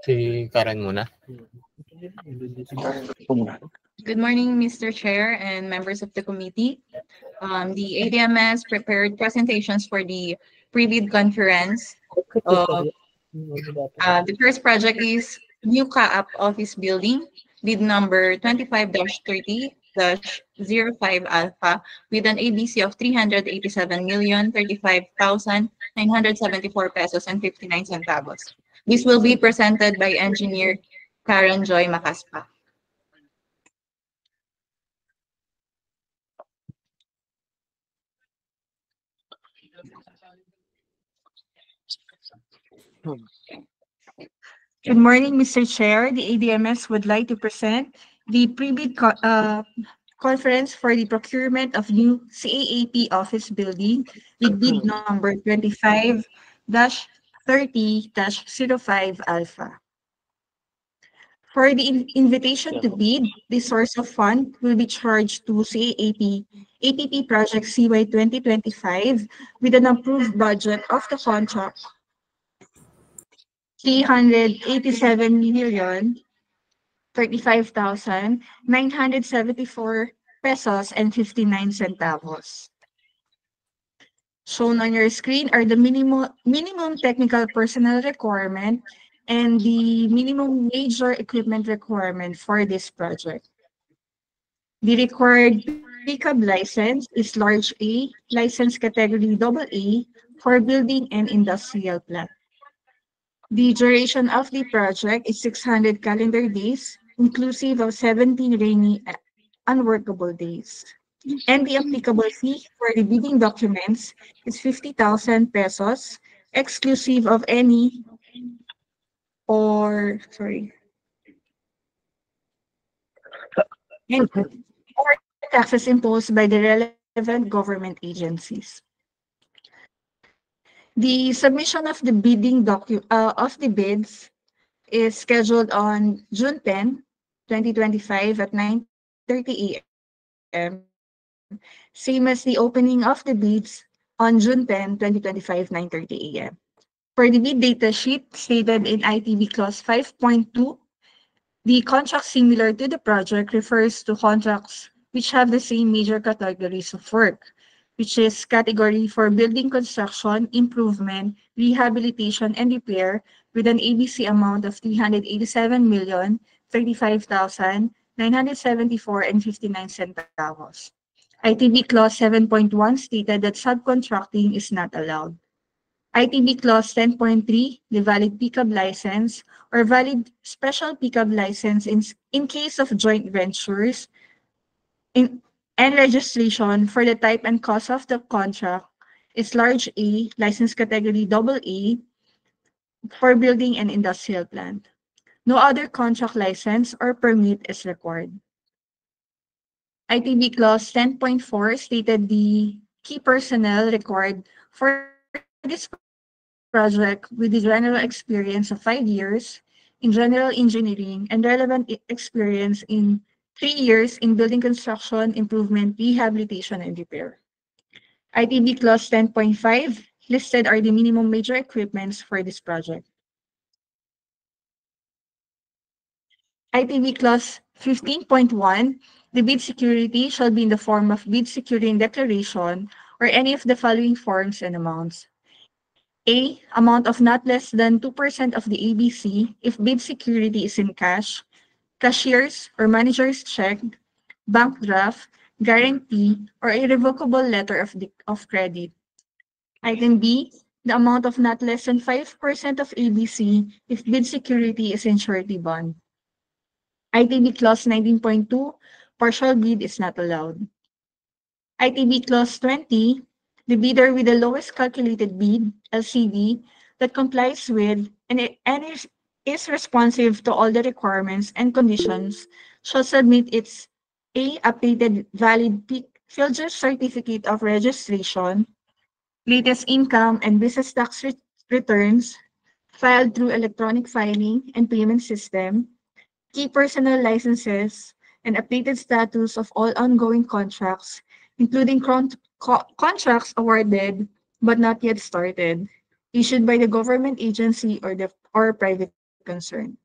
Si Karen muna. Good morning, Mr. Chair and members of the committee. The ADMS prepared presentations for the pre-bid conference. Uh, the first project is New Kaap Office Building, bid number 25-30-05 Alpha, with an ABC of 387,035,974 pesos and 59 centavos. This will be presented by engineer Karen Joy Macaspa. Good morning, Mr. Chair. The ADMS would like to present the conference for the procurement of new CAAP office building with bid number 25-30-05 Alpha. For the invitation to bid, the source of fund will be charged to CAAP APP Project CY 2025 with an approved budget of the contract 387,974 pesos and 59 centavos. Shown on your screen are the minimum technical personnel requirement and the minimum major equipment requirement for this project. The required pickup license is large A, license category AA for building and industrial plant. The duration of the project is 600 calendar days, inclusive of 17 rainy unworkable days. And the applicable fee for the bidding documents is 50,000 pesos, exclusive of any or taxes imposed by the relevant government agencies. The submission of the bids is scheduled on June 10, 2025 at 9:30 a.m. Same as the opening of the bids on June 10, 2025, 9:30 a.m. For the bid data sheet stated in ITB Clause 5.2, the contract similar to the project refers to contracts which have the same major categories of work, which is category for building construction, improvement, rehabilitation, and repair with an ABC amount of 387,035,974 and 59 centavos. ITB Clause 7.1 stated that subcontracting is not allowed. ITB Clause 10.3, the valid pickup license or valid special pickup license in case of joint ventures and registration for the type and cost of the contract is large A, license category AA for building and industrial plant. No other contract license or permit is required. ITB Clause 10.4 stated the key personnel required for this project with the general experience of 5 years in general engineering and relevant experience in 3 years in building construction, improvement, rehabilitation, and repair. ITB Clause 10.5 listed are the minimum major equipments for this project. ITB Clause 15.1, the bid security shall be in the form of bid securing declaration or any of the following forms and amounts. A, amount of not less than 2% of the ABC if bid security is in cash, cashier's or manager's check, bank draft, guarantee, or irrevocable letter of credit. Item B, the amount of not less than 5% of ABC if bid security is in surety bond. ITB Clause 19.2, partial bid is not allowed. ITB Clause 20, the bidder with the lowest calculated bid, LCB, that complies with and is responsive to all the requirements and conditions shall submit its A, updated valid field certificate of registration, latest income and business tax returns filed through electronic filing and payment system, key personal licenses, and updated status of all ongoing contracts, including contracts awarded but not yet started, issued by the government agency or private party. concerned.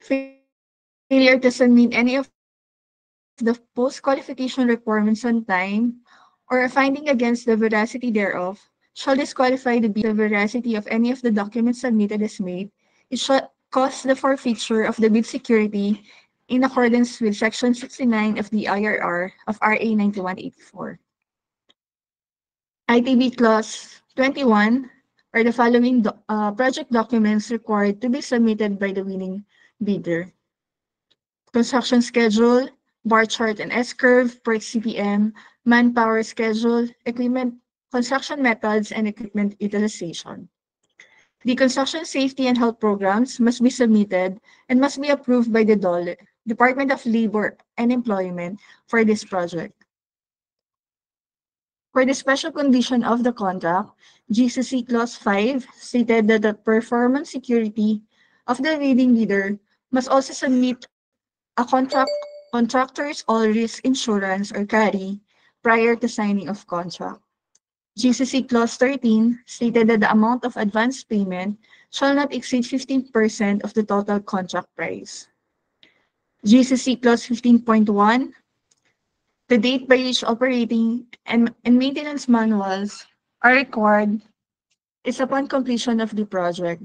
Failure to submit any of the post-qualification requirements on time, or a finding against the veracity thereof, shall disqualify the bidder from the veracity of any of the documents submitted as made. It shall cause the forfeiture of the bid security in accordance with Section 69 of the IRR of RA 9184. ITB Clause 21 are the following project documents required to be submitted by the winning bidder: construction schedule, bar chart and S-curve per CPM, manpower schedule, equipment, construction methods, and equipment utilization. The construction safety and health programs must be submitted and must be approved by the DOLE, Department of Labor and Employment, for this project. For the special condition of the contract, GCC Clause 5 stated that the performance security of the leading bidder must also submit a contractor's all risk insurance or carry prior to signing of contract. GCC Clause 13 stated that the amount of advance payment shall not exceed 15% of the total contract price. GCC Clause 15.1, the date by which operating and maintenance manuals are required is upon completion of the project.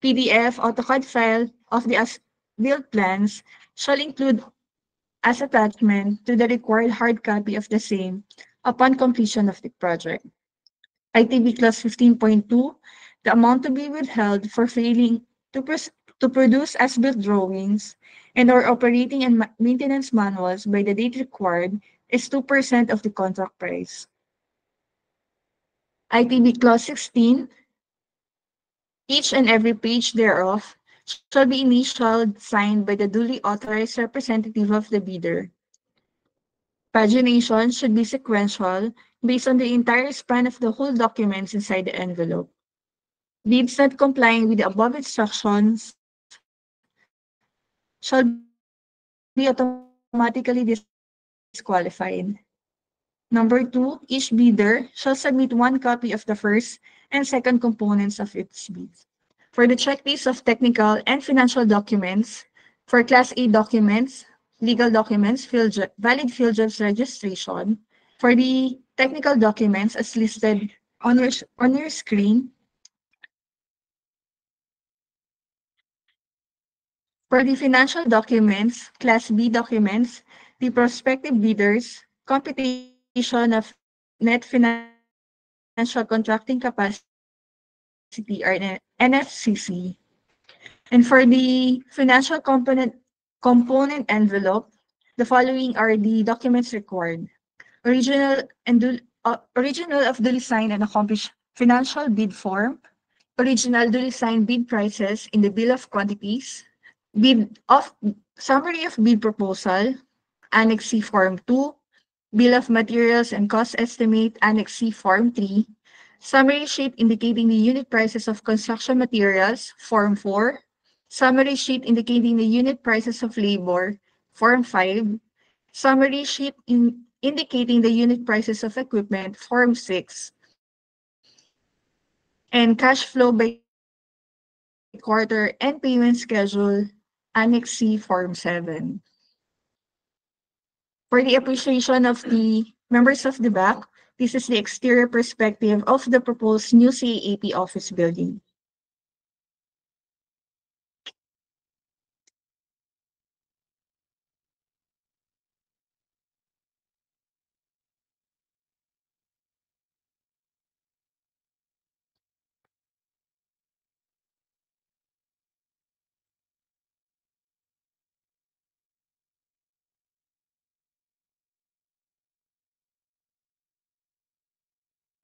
PDF AutoCAD file of the as-built plans shall include as attachment to the required hard copy of the same upon completion of the project. ITB Clause 15.2, the amount to be withheld for failing to produce as-built drawings and or operating and maintenance manuals by the date required is 2% of the contract price. ITB Clause 16, each and every page thereof shall be initialed signed by the duly authorized representative of the bidder. Pagination should be sequential based on the entire span of the whole documents inside the envelope. Bids not complying with the above instructions shall be automatically disqualified. Number 2, each bidder shall submit one copy of the first and second components of its bid. For the checklist of technical and financial documents, for Class A documents, legal documents, valid field jobs registration, for the technical documents as listed on your screen, for the financial documents, Class B documents, the prospective bidders, computation of net financial contracting capacity or NFCC. And for the financial component envelope, the following are the documents required: original original of duly signed and accomplished financial bid form, original duly signed bid prices in the bill of quantities, bid of summary of bid proposal, Annex C Form 2, bill of materials and cost estimate, Annex C Form 3, summary sheet indicating the unit prices of construction materials, Form 4, summary sheet indicating the unit prices of labor, Form 5, summary sheet indicating the unit prices of equipment, Form 6, and cash flow by quarter and payment schedule, Annex C Form 7. For the appreciation of the members of the back, this is the exterior perspective of the proposed new CAAP office building.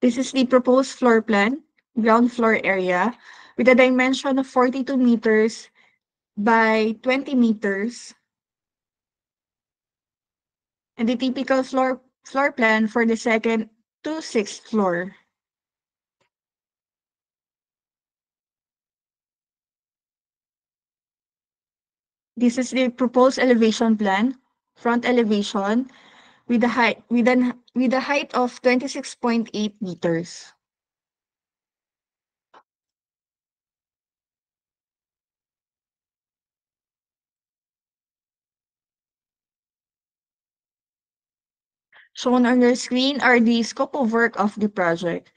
This is the proposed floor plan, ground floor area, with a dimension of 42 meters by 20 meters, and the typical floor plan for the second to sixth floor. This is the proposed elevation plan, front elevation, with a height of 26.8 meters. Shown on your screen are the scope of work of the project.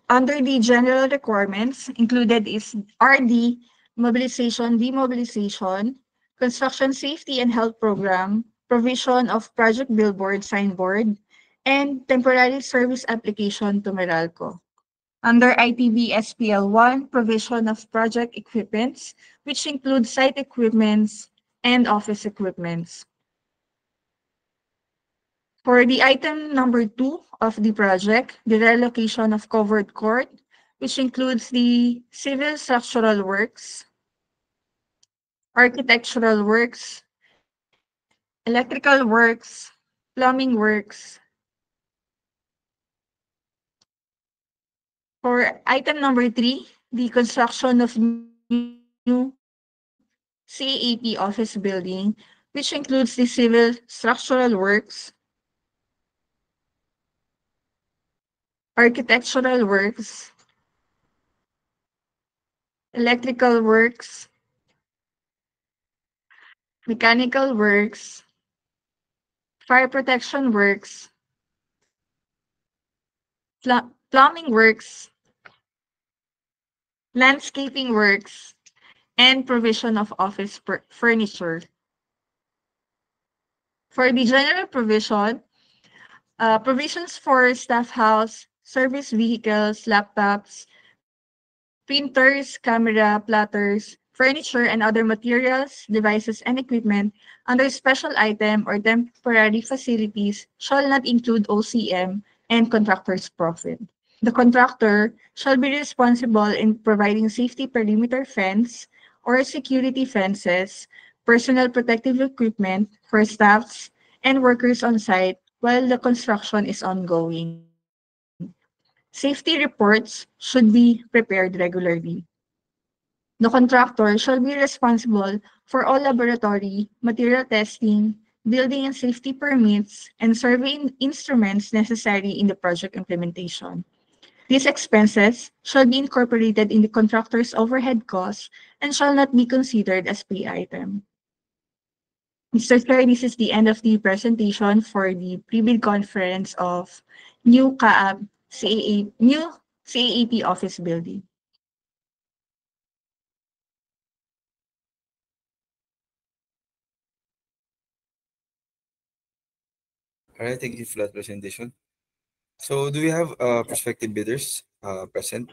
Under the general requirements, included is RD, mobilization, demobilization, construction safety and health program, provision of project billboard, signboard, and temporary service application to Meralco. Under ITB SPL1, provision of project equipments, which include site equipments and office equipments. For the item number 2 of the project, the relocation of covered court, which includes the civil structural works, architectural works, electrical works, plumbing works. For item number 3, the construction of new CAP office building, which includes the civil structural works, architectural works, electrical works, mechanical works, fire protection works, plumbing works, landscaping works, and provision of office furniture. For the general provision, provisions for staff house, service vehicles, laptops, printers, camera, platters, furniture, and other materials, devices, and equipment under special item or temporary facilities shall not include OCM and contractor's profit. The contractor shall be responsible in providing safety perimeter fence or security fences, personal protective equipment for staffs and workers on site while the construction is ongoing. Safety reports should be prepared regularly. The contractor shall be responsible for all laboratory, material testing, building and safety permits, and survey instruments necessary in the project implementation. These expenses shall be incorporated in the contractor's overhead costs and shall not be considered as pay item. Mr. Chair, this is the end of the presentation for the pre-bid conference of new CAAP office building. All right, thank you for that presentation. So do we have prospective bidders present?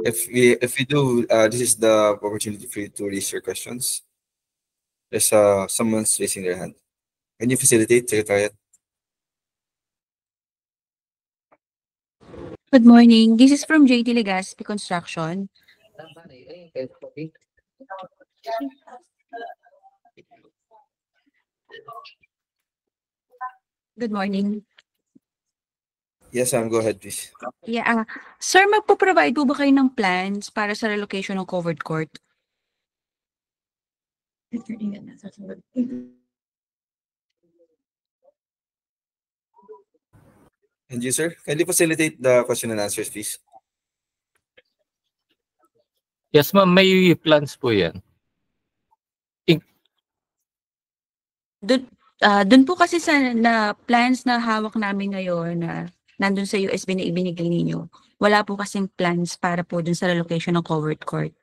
If we do, this is the opportunity for you to raise your questions. There's someone's raising their hand. Can you facilitate, Secretariat? Good morning. This is from JT Legaspi Construction. Good morning. Yes, go ahead, please. Yeah, sir, magpo-provide po ba kayo ng plans para sa relocation ng covered court? And you, sir, can you facilitate the question and answers, please? Yes, ma'am, may plans po yan. Doon po kasi sa na plans na hawak namin ngayon na nandun sa USB na ibinigay ninyo, wala po kasing plans para po dun sa relocation ng covered court.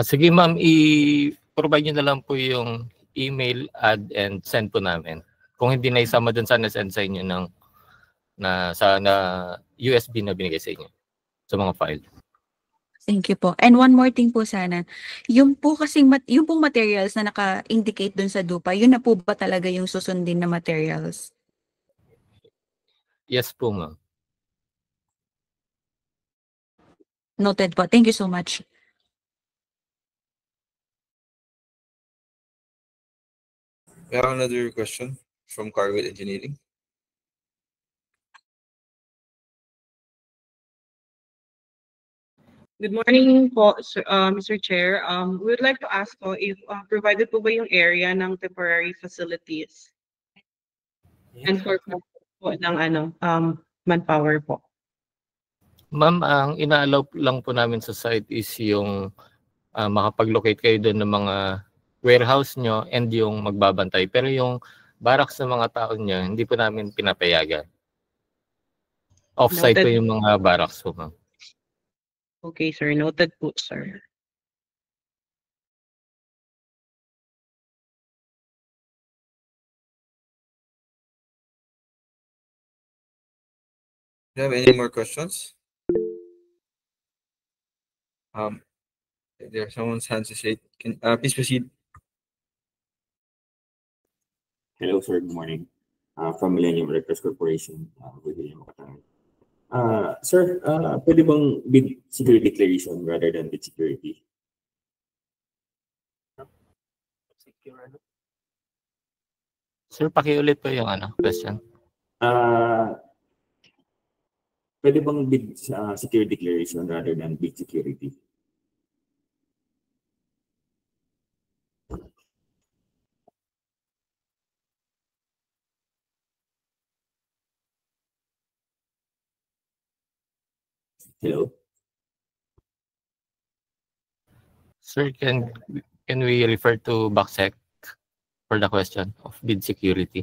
Sige ma'am, i-provide nyo na lang po yung email, add, and send po namin. Kung hindi na isama dun sa send sa inyo ng USB na binigay sa inyo sa mga file. Thank you po. And one more thing po sana, yung po kasing yung pong materials na naka-indicate dun sa DUPA, yun na po ba talaga yung susundin na materials? Yes po ma'am. Noted po. Thank you so much. We have another question from Carwell Engineering. Good morning po, Mr. Chair. We would like to ask po if provided po ba yung area ng temporary facilities and for po ng manpower po. Ma'am, ang ina-allow lang po namin sa site is yung makapag-locate kayo doon ng mga warehouse nyo and yung magbabantay. Pero yung barracks ng mga tao nyo, hindi po namin pinapayagan. Off-site po Noted. yung mga barracks po, ma'am. Okay, sir. Noted po, sir. Do you have any more questions? There someone's hands is raised. Please proceed. Hello, sir. Good morning. From Millennium Electric Corporation, William Makatang. Sir, pwede bang bid security declaration rather than bid security? Sir, pakiulit po yung question. Pwede bang bid security declaration rather than bid security? Hello? Sir, can we refer to BACSEC for the question of bid security?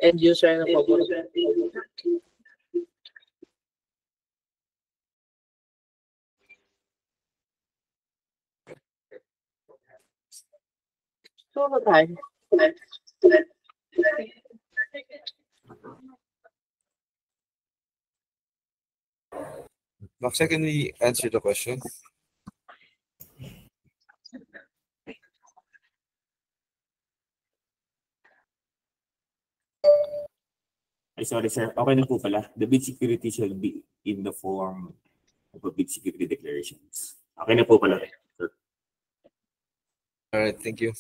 End user na po. So, what time? Maxa, can we answer the question? Ay, sorry, sir. Okay na po pala. The bid security shall be in the form of a bid security declarations. Okay na po pala, sir. All right, thank you.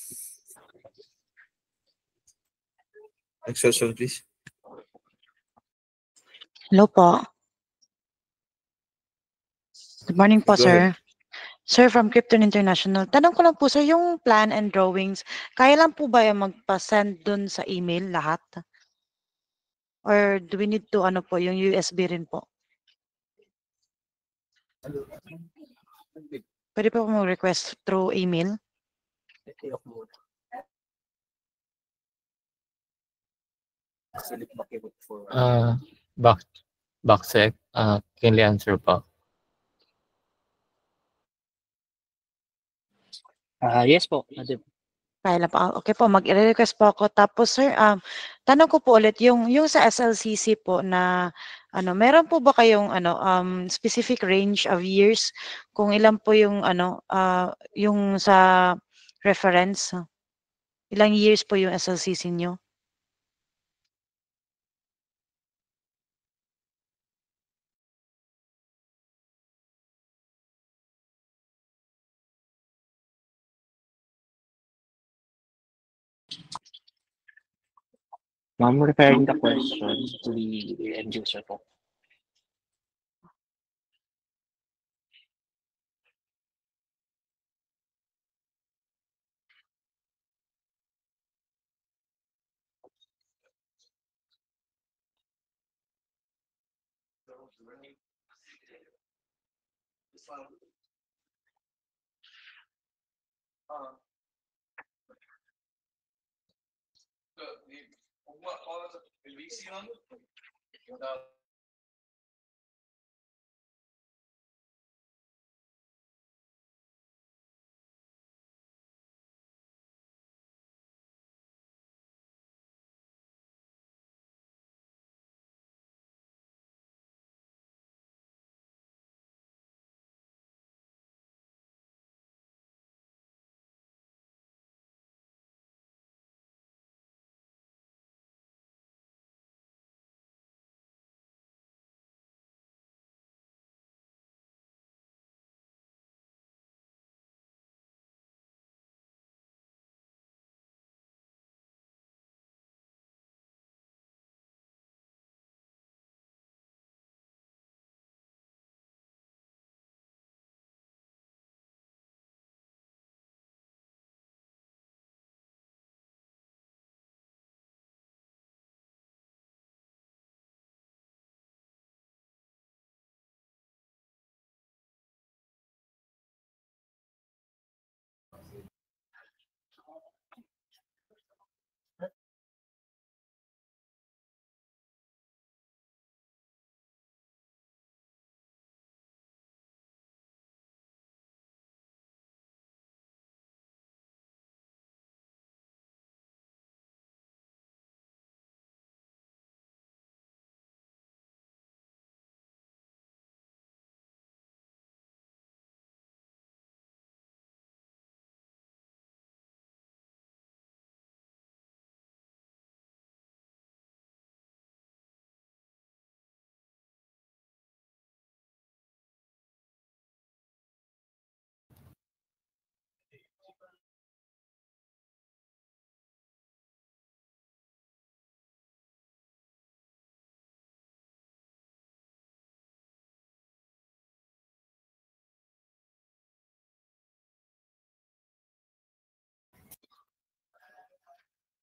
Next question, please. Hello po. Good morning po, Go sir. ahead. Sir, from Krypton International. Tanong ko lang po, sir, yung plan and drawings, kaya lang po ba yung magpa-send dun sa email lahat? Or do we need to, po, yung USB rin po? Pwede po mag-request through email? BACSEC, can you answer po? Yes po. Kaya lang po. Okay po, mag-request po ako. Tapos, sir, tanong ko po ulit, yung sa SLCC po na, meron po ba kayong, specific range of years kung ilan po yung, yung sa reference? Ilang years po yung SLCC nyo? Ma'am, referring the question to the end user po.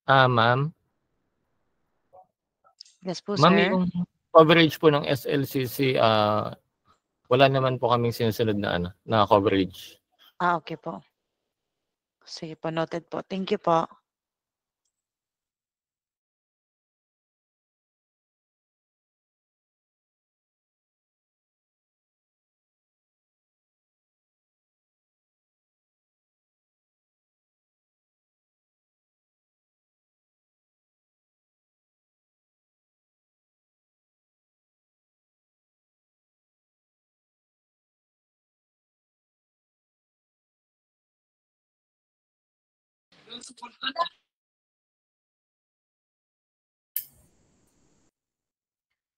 Ma'am. Yes po, Ma'am, sir. yung coverage po ng SLCC, wala naman po kaming sinusunod na coverage. Okay po. Sige po, noted po. Thank you po.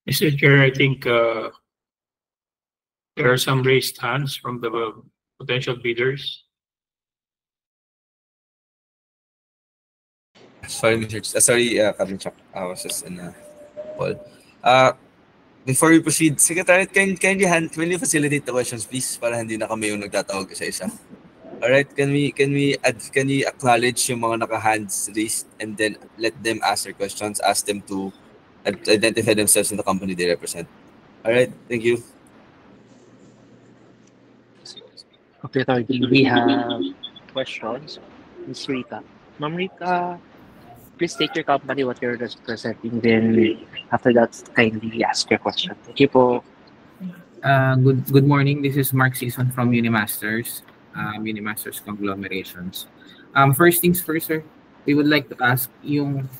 Mr. Chair, I think there are some raised hands from the potential bidders. Sorry, Captain Chuck. I was just in a call. Before we proceed, Secretary, can you facilitate the questions, please, para hindi na kami yung nagtatawag isa-isa. All right, can we acknowledge yung mga naka-hands raised and then let them ask their questions, ask them to identify themselves and the company they represent. All right, thank you. Okay, we have questions. Ms. Rita. Ma'am Rita, please state your company, what you're representing, then after that, kindly ask your question. Thank you po. Good morning. This is Mark Season from Unimasters, Unimasters Conglomerations. First things first, sir, we would like to ask yung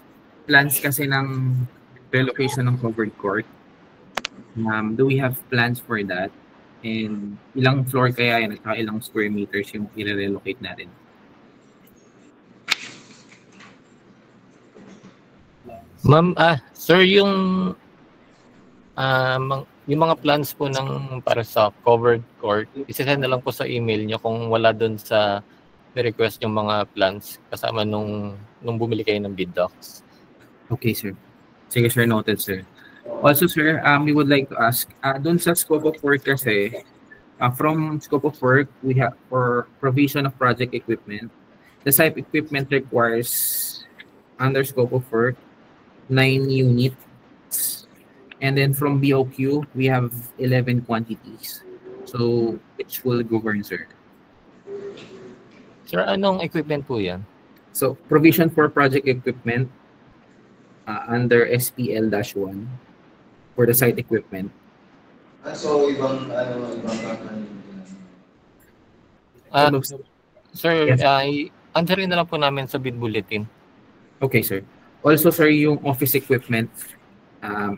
plans kasi ng relocation ng covered court. Do we have plans for that? And ilang floor kaya yan at ilang square meters yung i-relocate natin? Ma'am, sir, yung mga plans po ng para sa covered court, isasend na lang po sa email nyo kung wala doon sa request yung mga plans kasama nung bumili kayo ng bid docs. Okay, sir. Sige, sir, noted, sir. Also, sir, we would like to ask, doon sa scope of work kasi, from scope of work, we have for provision of project equipment. The site equipment requires, under scope of work, 9 units. And then from BOQ, we have 11 quantities. So, which will govern, sir? Sir, anong equipment po yan? So, provision for project equipment under SPL-1 for the site equipment. So, ibang sir, Yes. answerin na lang po namin sa bid bulletin. Okay, sir. Also, sir, yung office equipment,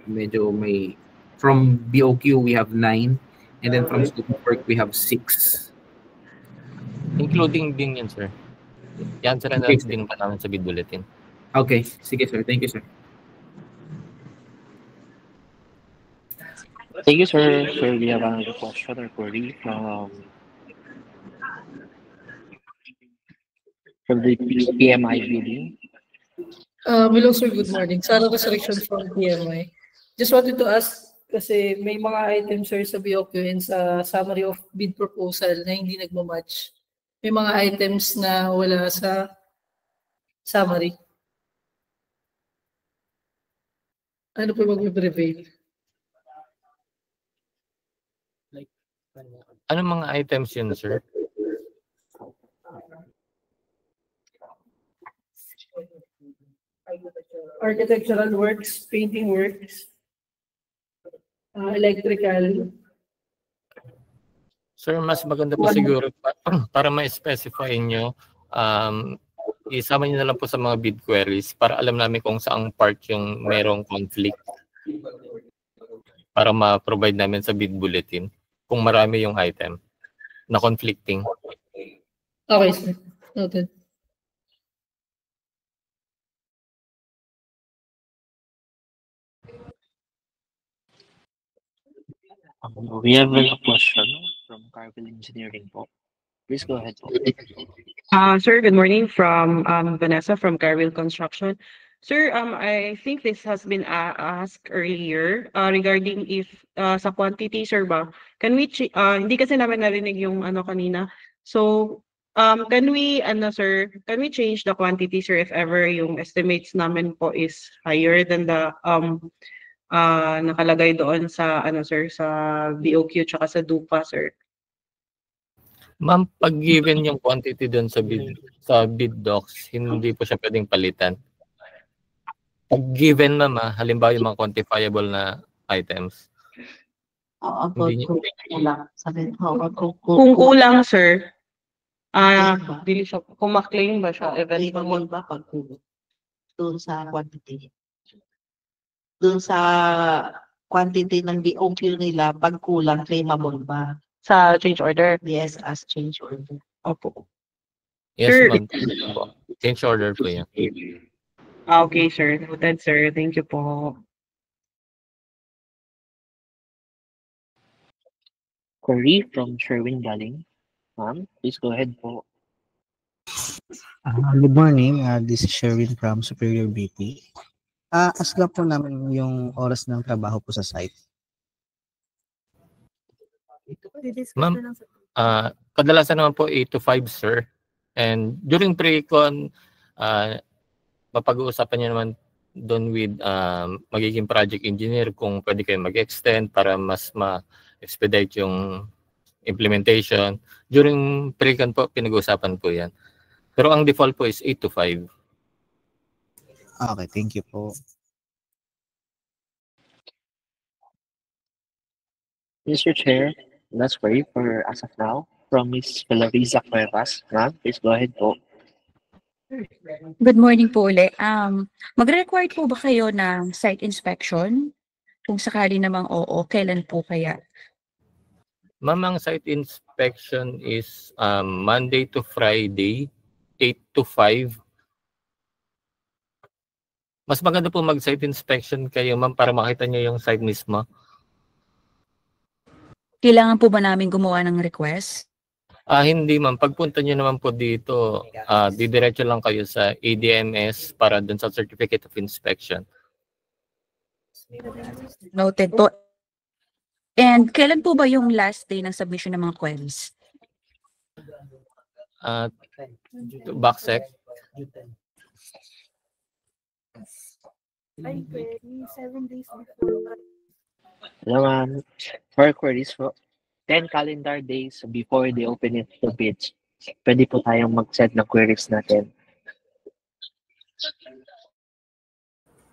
medyo may, from BOQ, we have 9, and then from scope of work, we have 6. Including din yan, sir. I-answerin na Okay, lang din pa namin sa bid bulletin. Okay, sige, sir. Thank you, sir. Thank you, sir. Sir, we have another question or query from the PMI bidding. Hello, sir. Good morning. Sarah Resurrection from PMI. Just wanted to ask, kasi may mga items, sir, sa BOQ and sa summary of bid proposal na hindi nagmamatch. May mga items na wala sa summary. Ano po mag-prevail? Anong mga items yun, sir? Architectural works, painting works, electrical. Sir, mas maganda po siguro para ma-specify nyo, isama nyo na lang po sa mga bid queries para alam namin kung saang part yung merong conflict para ma-provide namin sa bid bulletin kung marami yung item na conflicting. Okay, sir. Noted. We have a question from Cargill Engineering po. Please go ahead po. Sir, good morning from Vanessa from Carville Construction. Sir, I think this has been asked earlier regarding if sa quantity, sir ba, can we, hindi kasi namin narinig yung ano kanina. So, Can we, sir, can we change the quantity, sir, if ever yung estimates namin po is higher than the nakalagay doon sa, sir, sa BOQ tsaka sa DUPA, sir? Ma'am, pag given yung quantity doon sa bid docs, hindi po siya pwedeng palitan. Pag given, ma'am, halimbawa yung mga quantifiable na items. Kung kulang, sir, dili siya, kung ma-claim ba siya, eventually ba pag doon sa quantity? Doon sa quantity ng BOQ nila, pag kulang, claimable ba? Sa change order? Yes, as change order. Opo. Yes, Sir, ma'am. Change order po yan. Okay, sir. Noted, sir. Thank you po. Query from Sherwin Galing. Ma'am, please go ahead po. Good morning. This is Sherwin from Superior BP. Ask lang po namin yung oras ng trabaho po sa site. Ma'am, kadalasan naman po 8 to 5, sir. And during pre-con, mapag-uusapan niyo naman doon with magiging project engineer kung pwede kayo mag-extend para mas ma-expedite yung implementation. During pre-con po, pinag-uusapan po yan. Pero ang default po is 8 to 5. Okay, thank you po. Mr. Chair, last query for as of now from Ms. Valeriza Cuevas. Ma'am, please go ahead po. Good morning po ulit. Magre-required po ba kayo ng site inspection? Kung sakali namang oo, kailan po kaya? Ma'am, ang site inspection is Monday to Friday, 8 to 5. Mas maganda po mag-site inspection kayo, ma'am, para makita niyo yung site mismo. Kailangan po ba namin gumawa ng request? Hindi, ma'am. Pagpunta niyo naman po dito, didiretso lang kayo sa ADMS para dun sa Certificate of Inspection. Noted po. And kailan po ba yung last day ng submission ng mga queries? Backsec. Ay, query, 7 days before. Hello, ma'am. For queries po, 10 calendar days before they open it to bids. Pwede po tayong mag-set ng queries natin.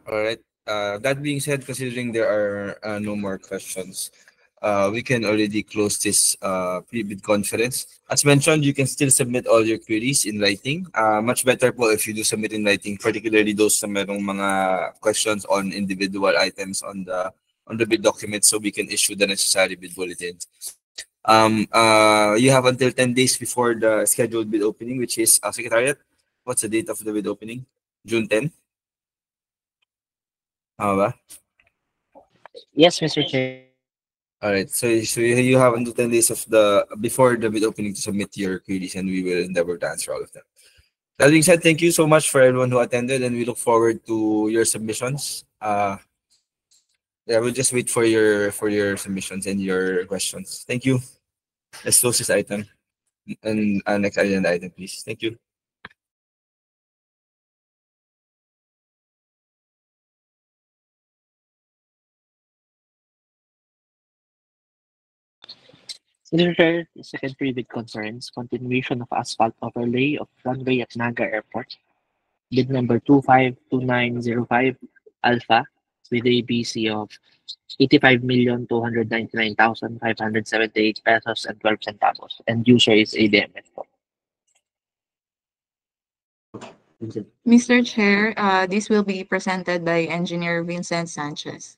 Alright. That being said, considering there are no more questions, we can already close this pre-bid conference. As mentioned, you can still submit all your queries in writing. Much better po if you do submit in writing, particularly those na merong mga questions on individual items on the bid document, so we can issue the necessary bid bulletins. You have until 10 days before the scheduled bid opening, which is Secretariat. What's the date of the bid opening? June 10? Ba? Yes, Mr. Chair. All right. So you have until 10 days of before the bid opening to submit your queries, and we will endeavor to answer all of them. That being said, thank you so much for everyone who attended, and we look forward to your submissions. We'll just wait for your submissions and your questions. Thank you. Let's close this item. And next agenda item, please. Thank you. Mr. Chair, the second pre-bid concerns continuation of asphalt overlay of runway at Naga Airport. Bid number 252905 Alpha with ABC of 85,299,578 pesos and 12 centavos. And user is ADMS. Mr. Chair, this will be presented by Engineer Vincent Sanchez.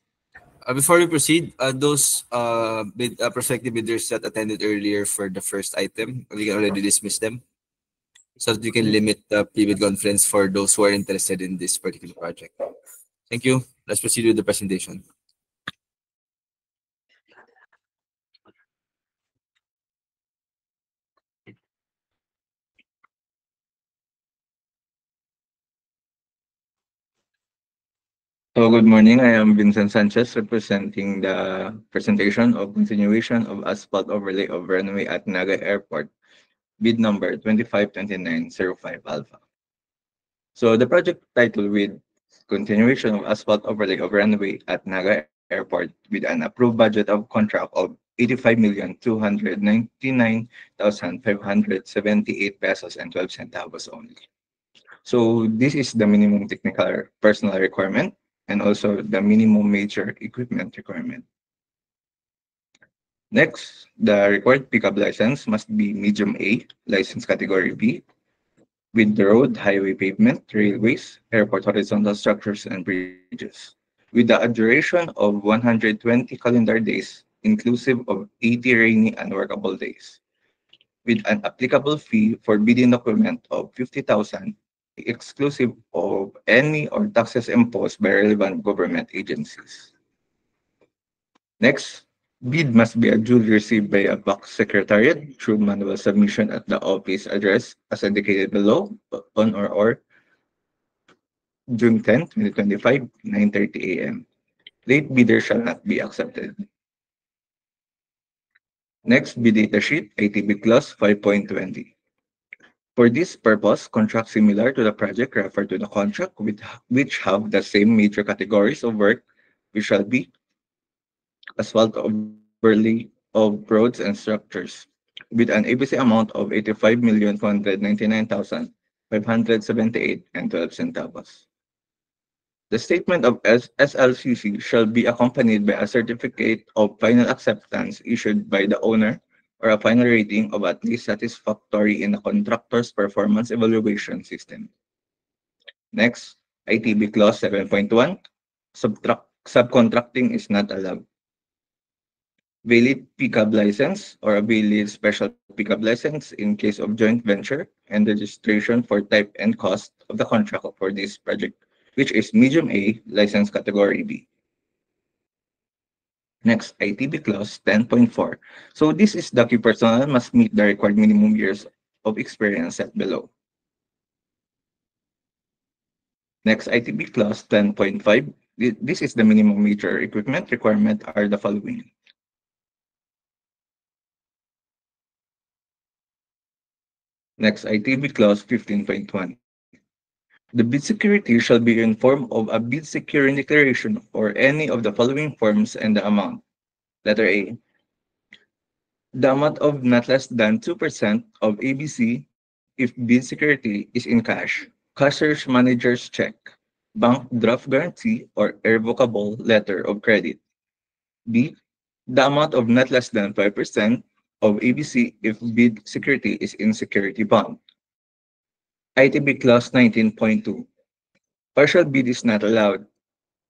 Before we proceed, those prospective bidders that attended earlier for the first item, we can already dismiss them so that you can limit the pre-bid conference for those who are interested in this particular project. Thank you. Let's proceed with the presentation. So good morning, I am Vincent Sanchez representing the presentation of continuation of asphalt overlay of runway at Naga Airport. bid number 252905 Alpha. So the project title with continuation of asphalt overlay of runway at Naga Airport with an approved budget of contract of 85,299,578 pesos and 12 centavos only. So this is the minimum technical personnel requirement and also the minimum major equipment requirement. Next, the required pickup license must be medium A, license category B, with the road, highway pavement, railways, airport horizontal structures, and bridges, with a duration of 120 calendar days, inclusive of 80 rainy and workable days, with an applicable fee for bidding document of 50,000, exclusive of any or taxes imposed by relevant government agencies. Next, bid must be duly received by a box secretariat through manual submission at the office address as indicated below on or June 10, 2025, 9:30 a.m. Late bidder shall not be accepted. Next, bid data sheet, ITB clause 5.20. For this purpose, contracts similar to the project refer to the contract which have the same major categories of work, which shall be asphalt overlay of roads and structures, with an ABC amount of 85,499,578 and 12 centavos. The statement of SLCC shall be accompanied by a certificate of final acceptance issued by the owner or a final rating of at least satisfactory in the contractor's performance evaluation system. Next, ITB clause 7.1, subcontracting is not allowed. Valid pickup license or a valid special pickup license in case of joint venture and registration for type and cost of the contract for this project, which is medium A, license category B. Next, ITB clause 10.4. So this is the key personnel must meet the required minimum years of experience set below. Next, ITB clause 10.5. This is the minimum major equipment requirement are the following. Next, ITB clause 15.1. The bid security shall be in form of a bid securing declaration or any of the following forms and the amount. Letter A. The amount of not less than 2% of ABC if bid security is in cash, cashier's manager's check, bank draft guarantee, or irrevocable letter of credit. B. The amount of not less than 5% of ABC if bid security is in security bond. ITB clause 19.2. Partial bid is not allowed.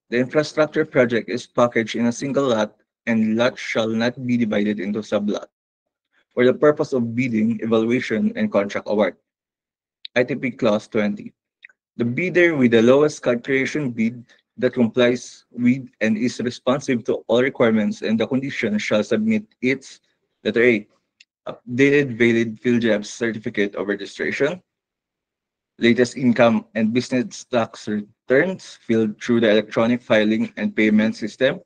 The infrastructure project is packaged in a single lot and lot shall not be divided into sublots for the purpose of bidding, evaluation, and contract award. ITB clause 20. The bidder with the lowest calculation bid that complies with and is responsive to all requirements and the conditions shall submit its, letter A, updated valid PhilJobs certificate of registration, latest income and business tax returns filed through the electronic filing and payment system,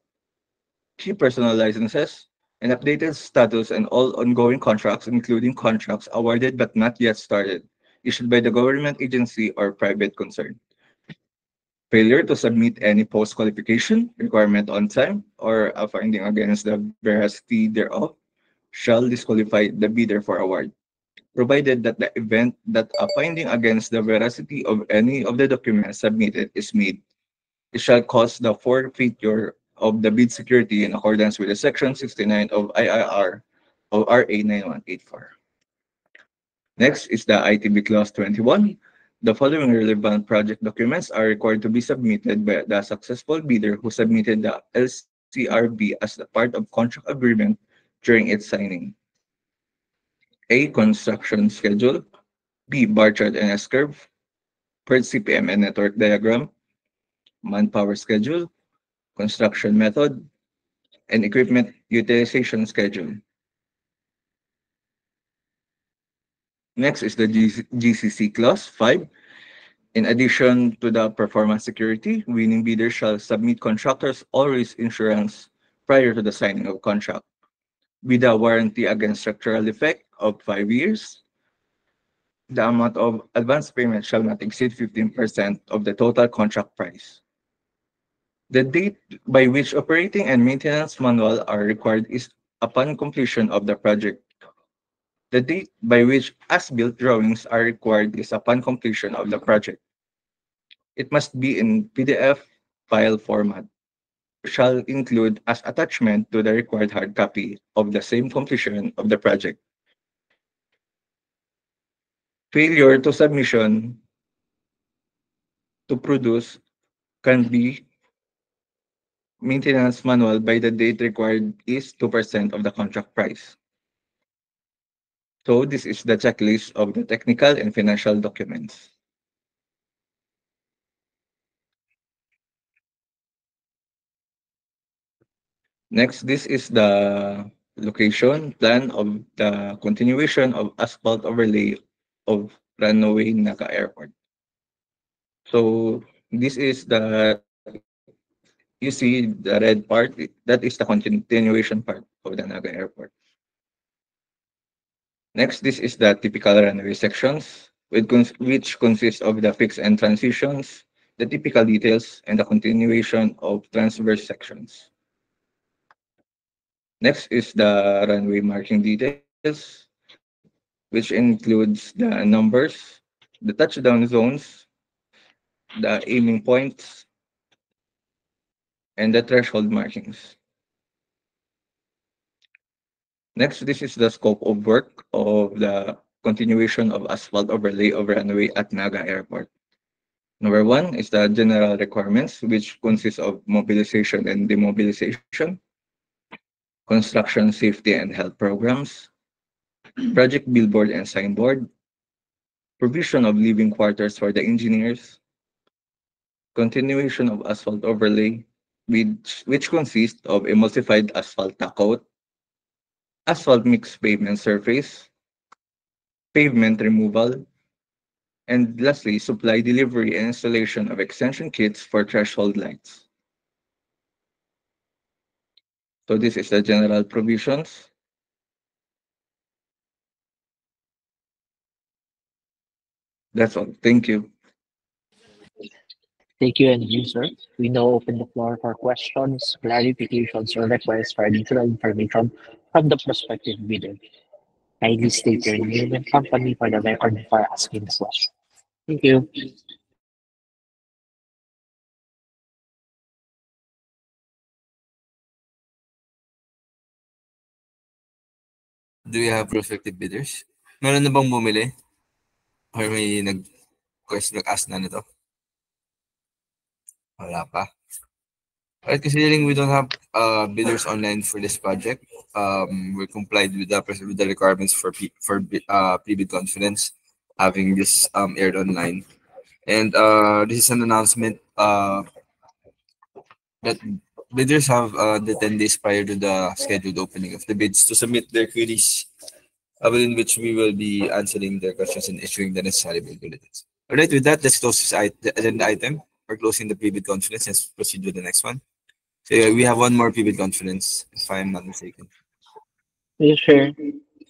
key personal licenses, and updated status and all ongoing contracts, including contracts awarded but not yet started, issued by the government agency or private concern. Failure to submit any post-qualification requirement on time or a finding against the veracity thereof shall disqualify the bidder for award, provided that the event that a finding against the veracity of any of the documents submitted is made. It shall cause the forfeiture of the bid security in accordance with the Section 69 of IIR of RA 9184. Next is the ITB clause 21. The following relevant project documents are required to be submitted by the successful bidder who submitted the LCRB as the part of contract agreement during its signing. A. Construction schedule. B. Bar chart and S-curve. Per CPM and network diagram. Manpower schedule. Construction method. And equipment utilization schedule. Next is the GCC clause 5. In addition to the performance security, winning bidders shall submit contractors' all-risk insurance prior to the signing of contract, with a warranty against structural defect of 5 years, the amount of advance payment shall not exceed 15% of the total contract price. The date by which operating and maintenance manual are required is upon completion of the project. The date by which as-built drawings are required is upon completion of the project. It must be in PDF file format. Shall include as attachment to the required hard copy of the same completion of the project. Failure to submission to produce can be maintenance manual by the date required is 2% of the contract price. So this is the checklist of the technical and financial documents. Next, this is the location plan of the continuation of asphalt overlay of runway Naga Airport. So this is you see the red part, that is the continuation part of the Naga Airport. Next, this is the typical runway sections, which consists of the fixed and transitions, the typical details, and the continuation of transverse sections. Next is the runway marking details, which includes the numbers, the touchdown zones, the aiming points, and the threshold markings. Next, this is the scope of work of the continuation of asphalt overlay of runway at Naga Airport. Number 1 is the general requirements, which consists of mobilization and demobilization, construction safety and health programs, project billboard and signboard, provision of living quarters for the engineers, continuation of asphalt overlay, which consists of emulsified asphalt coat, asphalt mixed pavement surface, pavement removal, and lastly, supply, delivery, and installation of extension kits for threshold lights. So this is the general provisions. That's all. Thank you. Thank you, and you, sir. We now open the floor for questions, clarifications, or requests for additional information from the prospective bidder. Kindly state your name and company for the record before asking the question. Thank you. Do we have prospective bidders? Meron na bang bumili? Or may nag-ask na nito? Wala pa. Alright, considering we don't have bidders online for this project, we're complied with the requirements for pre-bid confidence, having this aired online. And this is an announcement that bidders have the 10 days prior to the scheduled opening of the bids to submit their queries, within which we will be answering their questions and issuing the necessary bid bulletins. All right, with that, let's close this agenda item. We're closing the pre-bid conference and proceed with the next one. So yeah, we have one more pre-bid conference, if I'm not mistaken. Please share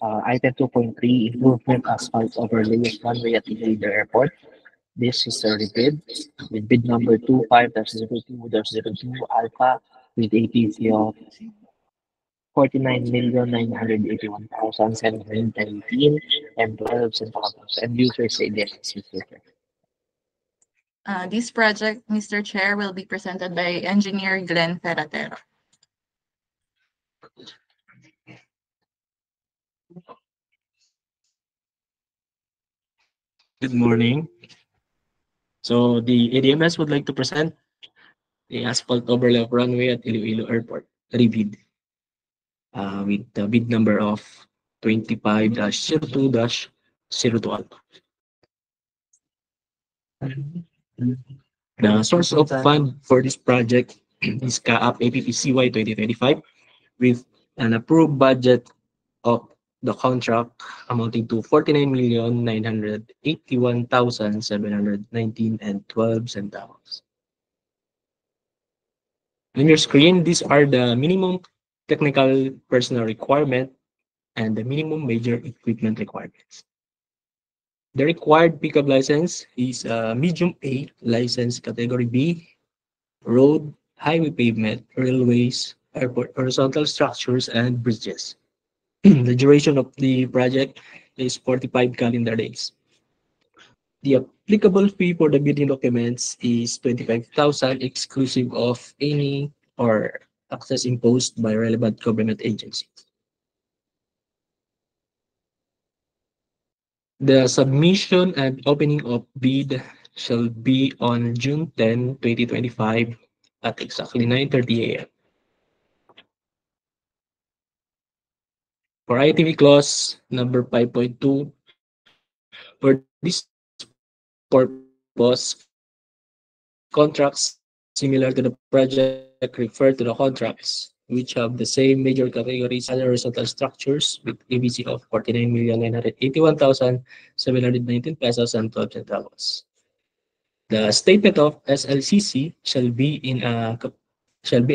item 2.3, improvement asphalt overlay of runway at Iloilo Airport. This is a rebid with bid number 25-02-02 Alpha with APC of 49,981,719 and 12 centavos, and user say this. This project, Mr. Chair, will be presented by Engineer Glenn Ferratero. Good morning. So the ADMS would like to present the asphalt overlay of runway at Iloilo Airport, rebid, with the bid number of 25-02-02 Alpha. The source of fund for this project is CAAP APPCY 2025 with an approved budget of the contract amounting to 49,981,719 and 12 centavos. On your screen, these are the minimum technical personnel requirement and the minimum major equipment requirements. The required pickup license is medium A license category B, road, highway pavement, railways, airport, horizontal structures, and bridges. The duration of the project is 45 calendar days. The applicable fee for the bidding documents is 25,000 exclusive of any or taxes imposed by relevant government agencies. The submission and opening of bid shall be on June 10, 2025 at exactly 9:30 a.m. For ITV clause number 5.2, for this purpose, contracts similar to the project refer to the contracts which have the same major categories and horizontal structures with ABC of 49,981,719 pesos and 12 centavos. The statement of SLCC shall be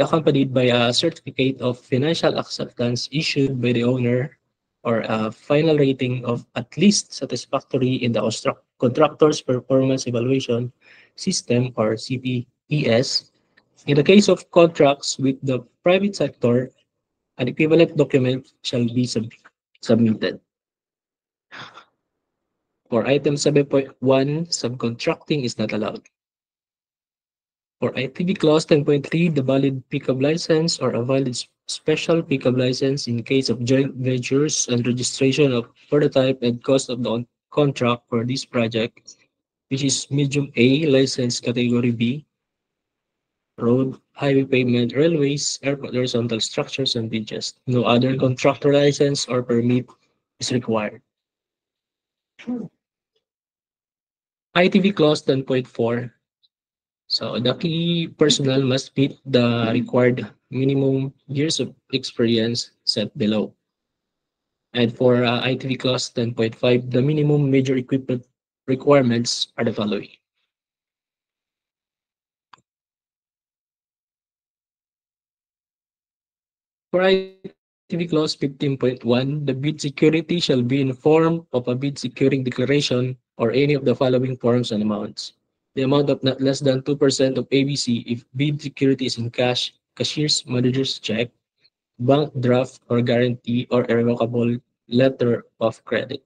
accompanied by a certificate of financial acceptance issued by the owner or a final rating of at least satisfactory in the contractor's performance evaluation system or CPES. In the case of contracts with the private sector, an equivalent document shall be submitted. For item 7.1, subcontracting is not allowed. For ITV clause 10.3, the valid pickup license or a valid special pickup license in case of joint ventures and registration of prototype and cost of the contract for this project, which is medium A license category B, road, highway pavement, railways, airport horizontal structures, and bridges. No other contractor license or permit is required. ITV clause 10.4. So the key personnel must meet the required minimum years of experience set below. And for ITV clause 10.5, the minimum major equipment requirements are the following. For ITV clause 15.1, the bid security shall be in form of a bid securing declaration or any of the following forms and amounts. The amount of not less than 2% of ABC if bid security is in cash, cashier's manager's check, bank draft or guarantee or irrevocable letter of credit.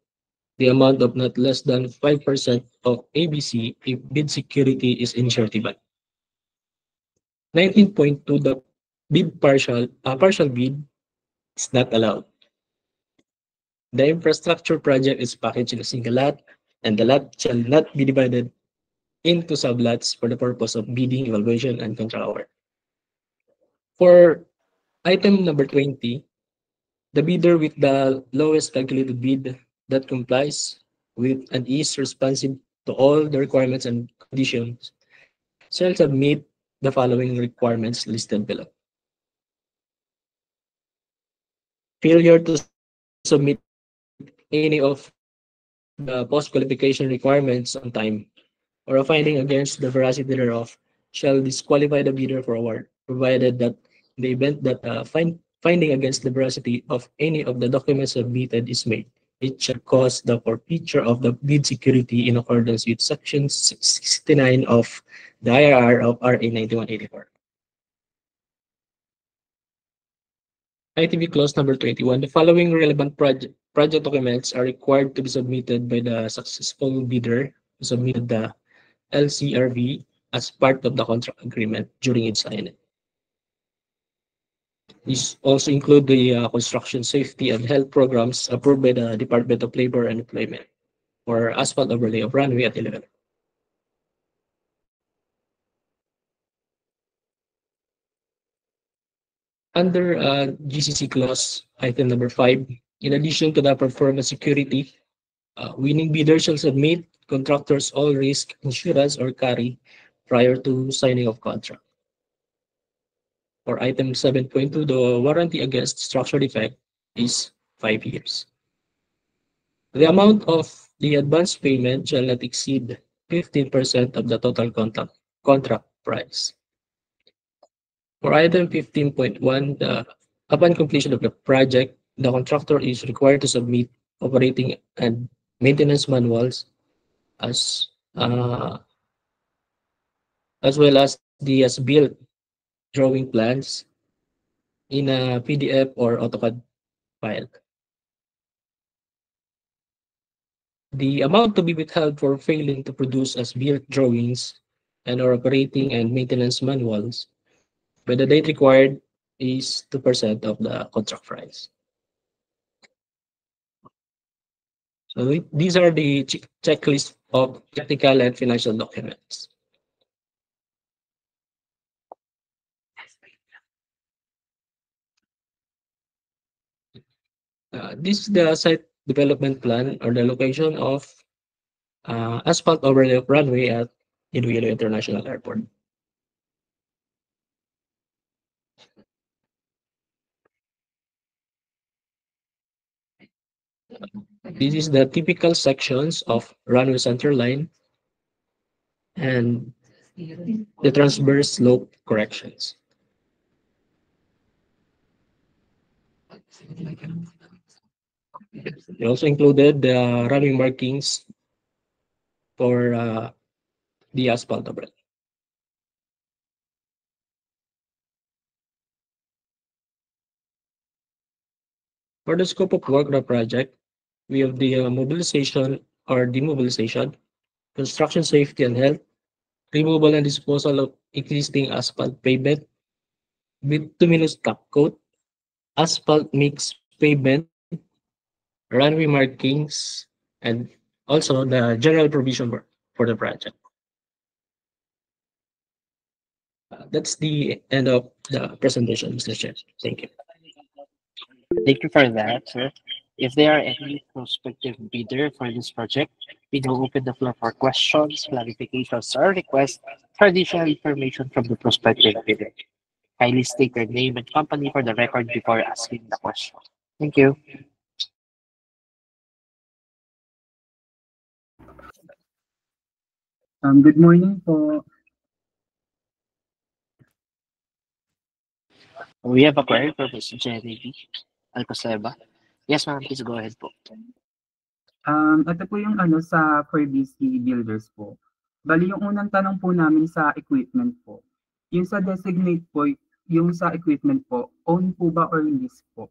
The amount of not less than 5% of ABC if bid security is in surety bond. 19.2, the bid partial bid is not allowed. The infrastructure project is packaged in a single lot, and the lot shall not be divided into sublots for the purpose of bidding, evaluation, and contract award. For item number 20, the bidder with the lowest calculated bid that complies with and is responsive to all the requirements and conditions shall submit the following requirements listed below. Failure to submit any of the post-qualification requirements on time or a finding against the veracity thereof shall disqualify the bidder for award, provided that in the event that finding against the veracity of any of the documents submitted is made, it shall cause the forfeiture of the bid security in accordance with Section 69 of the IRR of RA 9184. ITV clause number 21. The following relevant project documents are required to be submitted by the successful bidder who submitted the LCRV as part of the contract agreement during its signing. These also include the construction safety and health programs approved by the Department of Labor and Employment for asphalt overlay of runway at 11. Under GCC clause item number 5, in addition to the performance security, winning bidder shall submit contractors all risk insurance or carry prior to signing of contract. For item 7.2, the warranty against structural defect is 5 years. The amount of the advance payment shall not exceed 15% of the total contract price. For item 15.1, upon completion of the project, the contractor is required to submit operating and maintenance manuals as well as the as-built drawing plans in a PDF or AutoCAD file. The amount to be withheld for failing to produce as-built drawings and or operating and maintenance manuals by the date required is 2% of the contract price. So these are the checklist of technical and financial documents. This is the site development plan or the location of asphalt overlay runway at Iloilo International Airport. This is the typical sections of runway center line and the transverse slope corrections. We also included the runway markings for the asphalt overlay. For the scope of work of the project, we have the mobilization or demobilization, construction safety and health, removal and disposal of existing asphalt pavement, bituminous top coat, asphalt mix pavement, runway markings, and also the general provision work for the project. That's the end of the presentation, Mr. Chair. Thank you. Thank you for that, sir. If there are any prospective bidder for this project, we now open the floor for questions, clarifications, or requests for additional information from the prospective bidder. Kindly state your name and company for the record before asking the question. Thank you. Good morning po. We have a query for Ms. Jenny B. Alcoseba. Yes, ma'am, please go ahead po. Ito po yung sa ForBC Builders po. Bali yung unang tanong po namin sa equipment po. Yung sa designate po, yung sa equipment po, own po ba or lease po?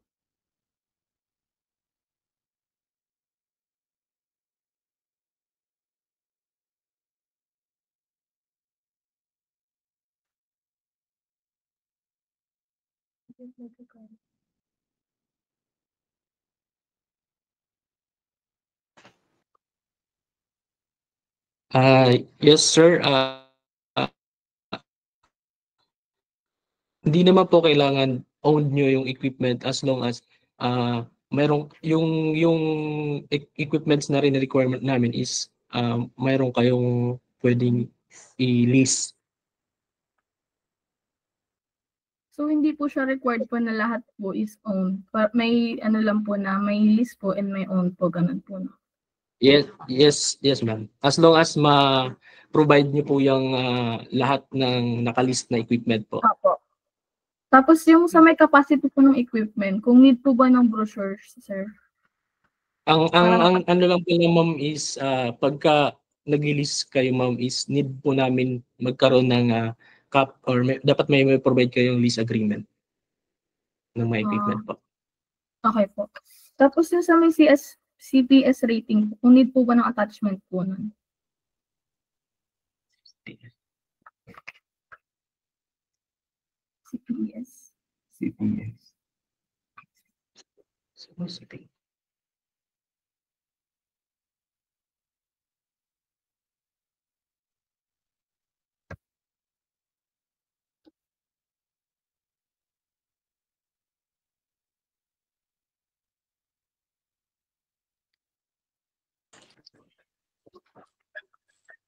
Yes, sir. Hindi naman po kailangan own nyo yung equipment as long as mayroong yung equipments na rin na requirement namin is mayroong kayong pwedeng i-lease. So hindi po siya required po na lahat po is own. May lang po na may lease po and may own po, ganun po. No? Yes, ma'am. As long as ma-provide niyo po yung lahat ng nakalist na equipment po. Opo. Tapos yung sa may capacity po ng equipment, kung need po ba ng brochure, sir? Ang ano lang po na ma'am is pagka nag-release kayo ma'am is need po namin magkaroon ng cap or dapat may provide kayong lease agreement ng mga equipment po. Okay po. Tapos yung sa may CPS rating, kung need po ba ng attachment po nun? CPS.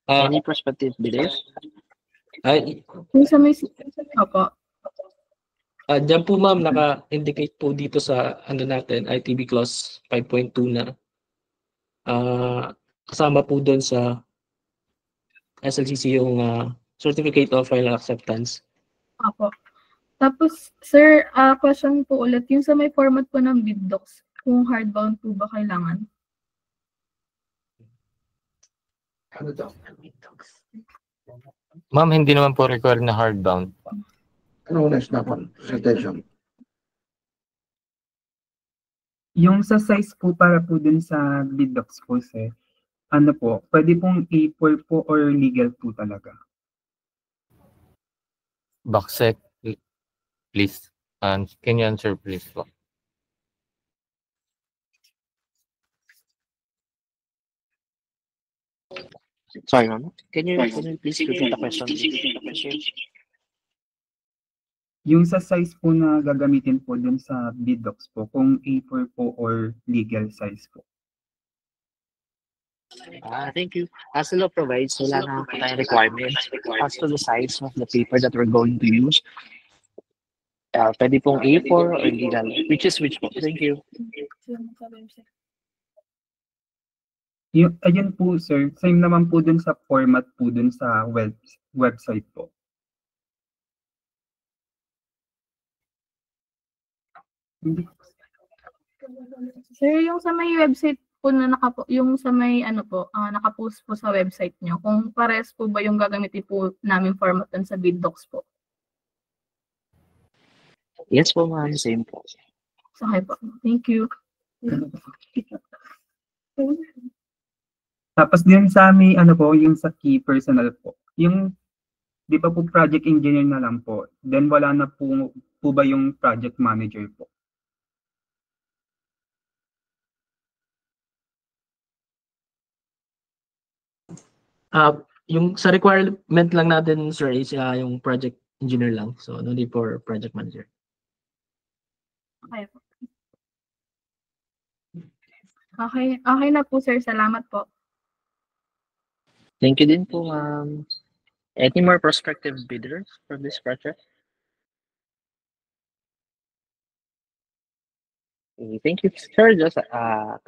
Any prospective bidders? Yung sa may opo. Diyan po ma'am naka-indicate po dito sa natin ITB clause 5.2 na kasama po doon sa SLCC yung certificate of final acceptance. Opo. Tapos sir, question po ulit, yung sa may format po ng bid docs, kung hardbound po ba kailangan? Ma'am, hindi naman po required na hardbound. Ano next na po? Presentation. Yung sa size po para po dun sa bid docs po, sir, ano po, pwede pong A4 po or legal po talaga. Backsec, please. And can you answer, please? Po? Sorry, ma'am. Can you please repeat the question? Yung sa size po na gagamitin po dun sa bid docs po, kung A4 po or legal size po. Thank you. As the law provides, wala na po tayong requirements as to the size of the paper that we're going to use. Pwede pong A4 or legal, which po. Thank you. Ayun po, sir. Same naman po dun sa format po dun sa website po. Sir, yung sa may website po na yung sa may nakapost po sa website nyo, kung pares po ba yung gagamitin po namin format dun sa bid docs po? Yes po, ma'am. Same po. Okay po. Thank you. Tapos din sa amin, yung sa key personal po. Yung, di ba po project engineer na lang po, then wala na po ba yung project manager po? Yung sa requirement lang natin, sir, is yung project engineer lang. So, no need for project manager. Okay po. Okay na po, sir. Salamat po. Thank you din po, ma'am. Any more prospective bidders for this project? Thank you, sir. Just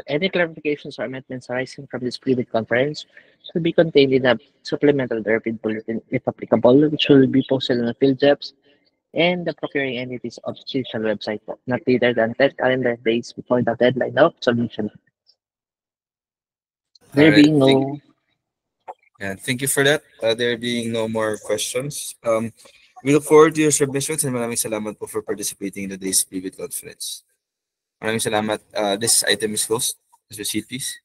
any clarifications or amendments arising from this pre-bid conference should be contained in a supplemental bid bulletin, if applicable, which will be posted on the PhilJEPs and the procuring entities official website, not later than 10 calendar days before the deadline of submission. There being no. Thank you for that. There being no more questions. We look forward to your submissions and maraming salamat po for participating in today's pre-bid conference. Maraming salamat. This item is closed. Let's proceed, please.